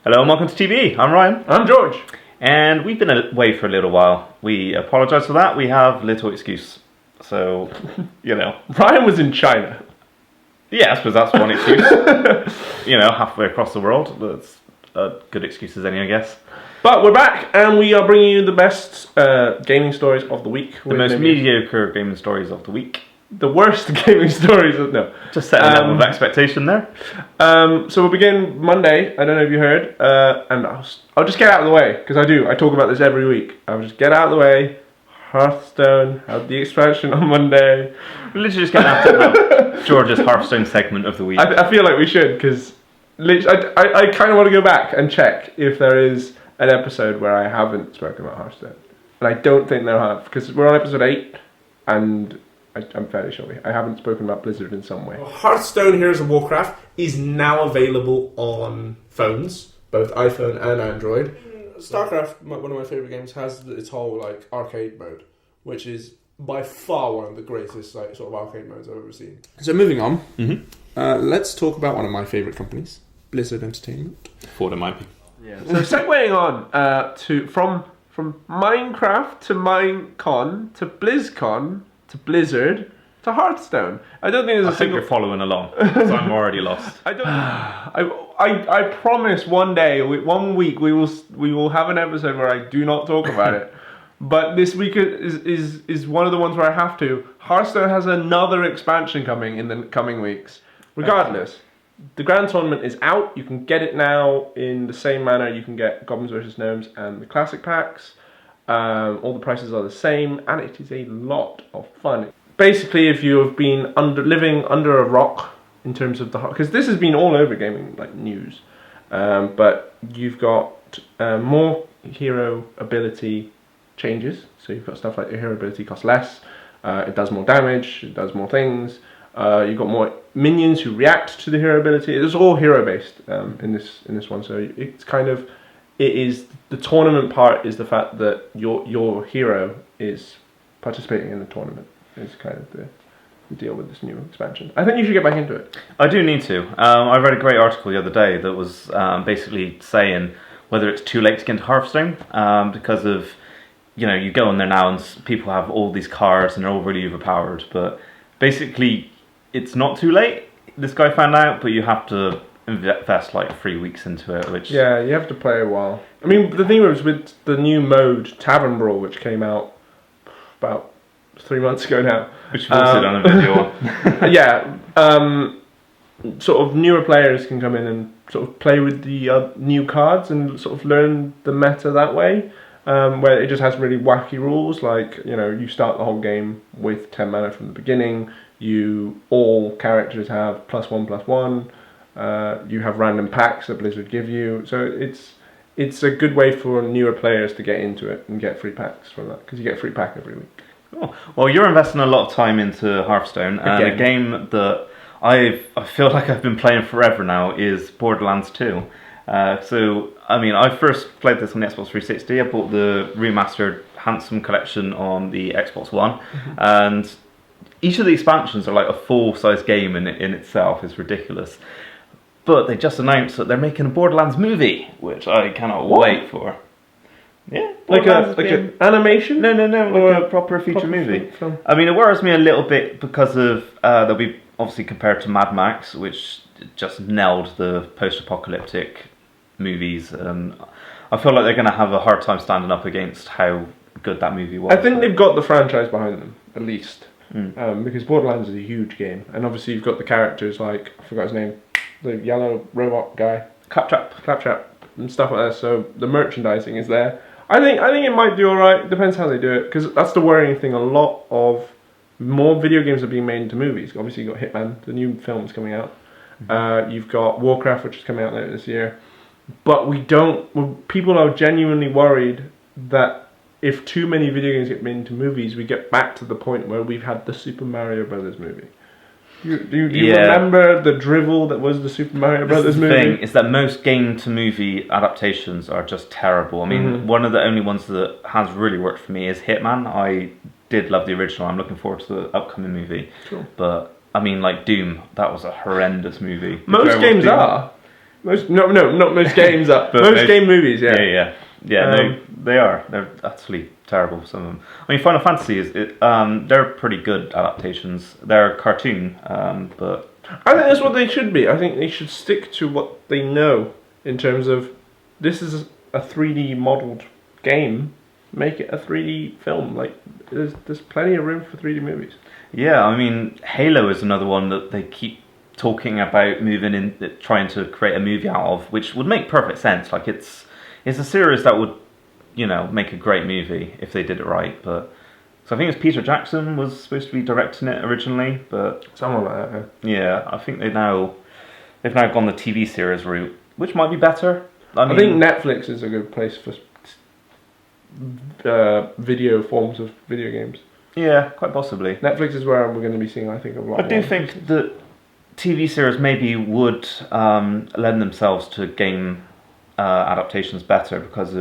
Hello and welcome to TV. I'm Ryan. I'm George. And we've been away for a little while. We apologise for that. We have little excuse. So, Ryan was in China. Yeah, I suppose that's one excuse. Halfway across the world. That's a good excuse as any, I guess. But we're back and we are bringing you the best gaming stories of the week. The most mediocre gaming stories of the week. The worst gaming stories of... No. Just setting a level of expectation there. So we'll begin Monday. I don't know if you heard. And I'll just get out of the way, because I do. I talk about this every week. I'll just get out of the way. Hearthstone had the expansion on Monday. We're literally just going to have to have George's Hearthstone segment of the week. I feel like we should, because I kind of want to go back and check if there is an episode where I haven't spoken about Hearthstone. And I don't think there have, because we're on episode 8, and... I'm fairly sure I haven't spoken about Blizzard in some way. Hearthstone Heroes of Warcraft is now available on phones, both iPhone and Android. StarCraft, one of my favourite games, has its whole arcade mode, which is by far one of the greatest sort of arcade modes I've ever seen. So moving on, let's talk about one of my favourite companies, Blizzard Entertainment. Thought it might be. Yeah. So segueing on from Minecraft to Minecon to BlizzCon to Blizzard to Hearthstone. I don't think there's I think you're following along, so I'm already lost. I promise one day, one week, we will have an episode where I do not talk about it. But this week is one of the ones where I have to. Hearthstone has another expansion coming in the coming weeks. Regardless, the Grand Tournament is out. You can get it now in the same manner you can get Goblins vs. Gnomes and the Classic Packs. All the prices are the same, and it is a lot of fun. Basically, if you have been living under a rock in terms of because this has been all over gaming news, but you've got more hero ability changes. So you've got stuff like your hero ability costs less, it does more damage, it does more things. You've got more minions who react to the hero ability. It's all hero based in this one, so it's kind of. It is the tournament part is the fact that your hero is participating in the tournament is kind of the deal with this new expansion. I think you should get back into it. I do need to. I read a great article the other day that was basically saying whether it's too late to get into Hearthstone because of you go in there now and people have all these cards and they're all really overpowered. But basically, it's not too late. This guy found out, but you have to invest 3 weeks into it, which... Yeah, you have to play a while. I mean, the thing was with the new mode, Tavern Brawl, which came out about 3 months ago now. Which we'll sit on a video on. Yeah, sort of newer players can come in and sort of play with the new cards and sort of learn the meta that way, where it just has really wacky rules, you start the whole game with 10 mana from the beginning, all characters have +1/+1, you have random packs that Blizzard give you, so it's a good way for newer players to get into it and get free packs from that, because you get a free pack every week. Cool. Well, you're investing a lot of time into Hearthstone, and a game that I feel like I've been playing forever now is Borderlands 2. I first played this on the Xbox 360. I bought the remastered Handsome Collection on the Xbox One, and each of the expansions are like a full-size game in itself. It's ridiculous. But they just announced that they're making a Borderlands movie, which I cannot wait for. Yeah, like an animation? No, like a proper feature movie. Film. I mean, it worries me a little bit because of they'll be obviously compared to Mad Max, which just nailed the post-apocalyptic movies. I feel like they're going to have a hard time standing up against how good that movie was. I think they've got the franchise behind them, at least. Because Borderlands is a huge game, and obviously you've got the characters I forgot his name, the yellow robot guy, Claptrap, and stuff like that. So the merchandising is there. I think it might do alright. Depends how they do it, because that's the worrying thing. A lot of more video games are being made into movies. Obviously you've got Hitman, the new film's coming out. You've got Warcraft, which is coming out later this year. But people are genuinely worried that if too many video games get made into movies, we get back to the point where we've had the Super Mario Brothers movie. Do you remember the drivel that was the Super Mario Brothers movie? The thing is that most game-to-movie adaptations are just terrible. I mean, one of the only ones that has really worked for me is Hitman. I did love the original. I'm looking forward to the upcoming movie. Sure. But, I mean, Doom, that was a horrendous movie. Most games are. Not most games are. Most game movies, yeah. Yeah, they are. They're absolutely terrible, some of them. I mean, Final Fantasy they're pretty good adaptations. They're a cartoon, but I think that's what they should be. I think they should stick to what they know in terms of this is a 3D modelled game. Make it a 3D film. Like there's plenty of room for 3D movies. Yeah, I mean, Halo is another one that they keep talking about trying to create a movie out of, which would make perfect sense. Like it's a series that would, make a great movie if they did it right. But so I think it was Peter Jackson was supposed to be directing it originally, but someone like that. Yeah, I think they've now gone the TV series route, which might be better. I think Netflix is a good place for video forms of video games. Yeah, quite possibly. Netflix is where we're going to be seeing, I think, a lot. I do think that TV series maybe would lend themselves to game adaptations better because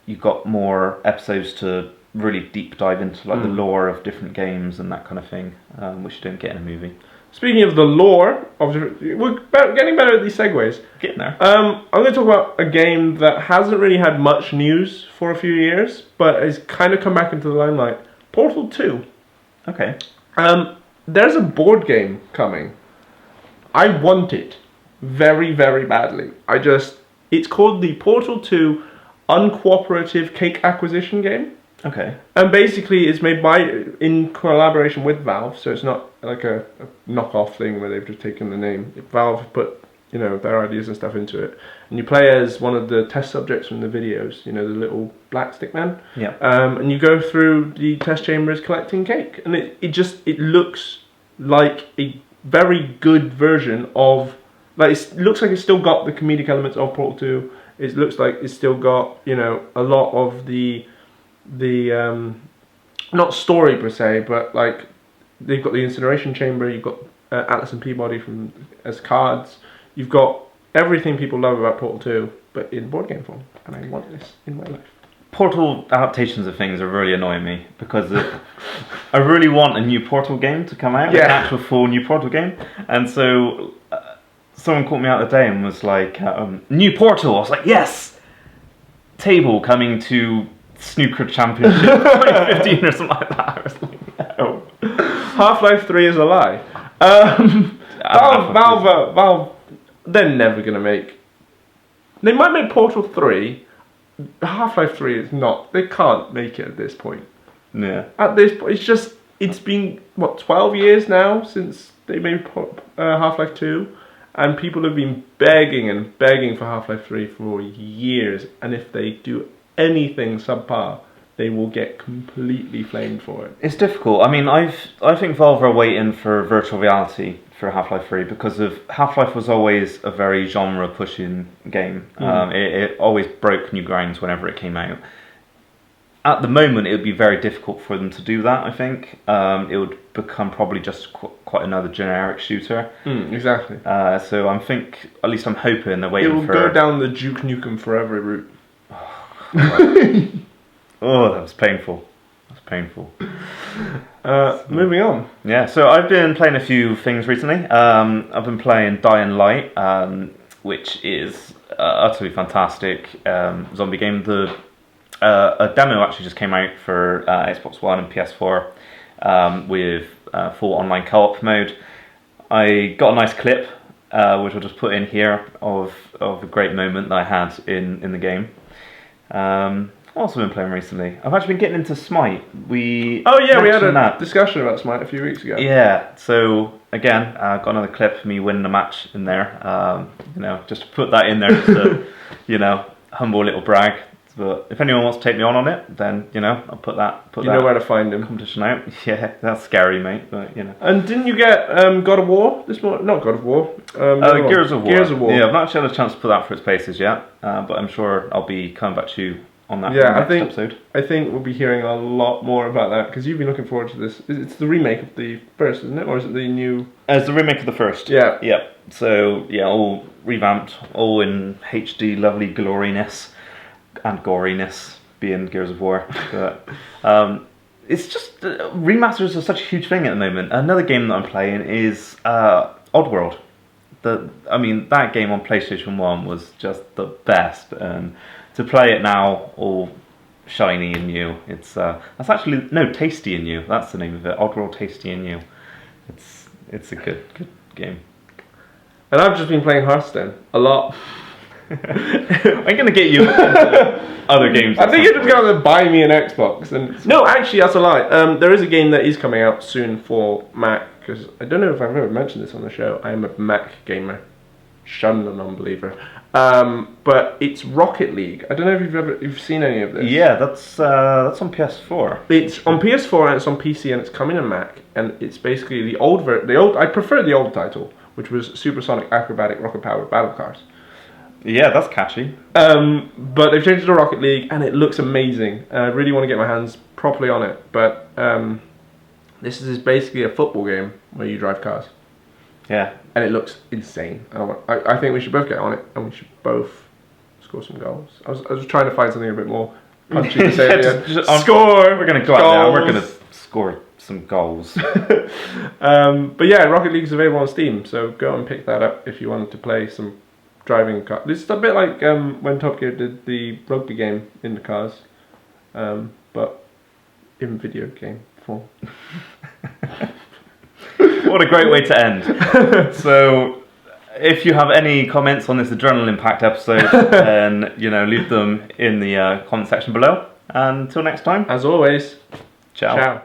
you've got more episodes to really deep dive into the lore of different games and that kind of thing, which you don't get in a movie. Speaking of the lore, we're getting better at these segues. Getting there. I'm going to talk about a game that hasn't really had much news for a few years, but has kind of come back into the limelight. Portal 2. Okay. There's a board game coming. I want it very, very badly. It's called the Portal 2 Uncooperative Cake Acquisition Game. Okay. And basically it's made in collaboration with Valve, so it's not like a knockoff thing where they've just taken the name. Valve have put, their ideas and stuff into it. And you play as one of the test subjects from the videos, the little black stick man. Yeah. And you go through the test chambers collecting cake. And it looks like a very good version of, it looks like it's still got the comedic elements of Portal 2. It looks like it's still got, a lot of the not story per se, but like they've got the incineration chamber, you've got Atlas and Peabody as cards, you've got everything people love about Portal 2, but in board game form, and I want this in my life. Portal adaptations of things are really annoying me because I really want a new Portal game to come out, an actual full new Portal game, and so someone called me out the day and was like, new Portal. I was like, yes! Table coming to Snooker Championship 2015 or something like that. I was like, no. Half-Life 3 is a lie. Valve, they're never going to make... They might make Portal 3. Half-Life 3 is not. They can't make it at this point. Yeah. At this point, it's been, 12 years now since they made Half-Life 2? And people have been begging and begging for Half-Life 3 for years. And if they do anything subpar, they will get completely flamed for it. It's difficult. I mean, I think Valve are waiting for virtual reality for Half-Life 3 because Half-Life was always a very genre-pushing game. It always broke new grounds whenever it came out. At the moment, it would be very difficult for them to do that, I think. It would become probably just quite another generic shooter. Exactly. So I'm hoping they're waiting for... It will go down the Duke Nukem Forever route. Oh, that was painful. Moving on. Yeah, so I've been playing a few things recently. I've been playing Dying Light, which is utterly fantastic zombie game. A demo actually just came out for Xbox One and PS4 with full online co-op mode. I got a nice clip, which I'll just put in here, of a great moment that I had in the game. What else have I been playing recently? I've actually been getting into Smite. We had a discussion about Smite a few weeks ago. Yeah, so again, got another clip of me winning a match in there. Just to put that in there, just to, humble little brag. But if anyone wants to take me on it, then I'll put that. You know where to find him. Competition out. Yeah, that's scary, mate. But And didn't you get God of War this morning? Not God of War. Gears of War. Gears of War. Yeah, I've not actually had a chance to put that for its paces yet, but I'm sure I'll be coming back to you on that next episode. I think we'll be hearing a lot more about that because you've been looking forward to this. It's the remake of the first, isn't it, or is it the new? It's the remake of the first. Yeah. Yeah. So all revamped, all in HD, lovely gloriness and goriness, being Gears of War. But it's just remasters are such a huge thing at the moment. Another game that I'm playing is Oddworld. that game on PlayStation 1 was just the best, and to play it now all shiny and new, that's actually Tasty and New. That's the name of it. Oddworld Tasty and New. It's a good game. And I've just been playing Hearthstone a lot. I'm gonna get you into other games. I think you're just going to buy me an Xbox. And no, actually, that's a lie. There is a game that is coming out soon for Mac, because I don't know if I've ever mentioned this on the show. I am a Mac gamer. Shun the non-believer. But it's Rocket League. I don't know if you've seen any of this. Yeah, that's on PS4. It's on PS4 and it's on PC and it's coming to Mac, and it's basically the old. I prefer the old title, which was Supersonic Acrobatic Rocket Powered Battle Cars. Yeah, that's catchy. But they've changed it to Rocket League and it looks amazing. I really want to get my hands properly on it. But this is basically a football game where you drive cars. Yeah. And it looks insane. I think we should both get on it and we should both score some goals. I was trying to find something a bit more punchy to say at the end. Score! We're going to go out there and we're going to score some goals. But yeah, Rocket League is available on Steam, so go and pick that up if you wanted to play some driving car. This is a bit like when Top Gear did the rugby game in the cars, but in video game form. What a great way to end. So, if you have any comments on this Adrenaline Packed episode, then leave them in the comment section below. And until next time, as always, ciao.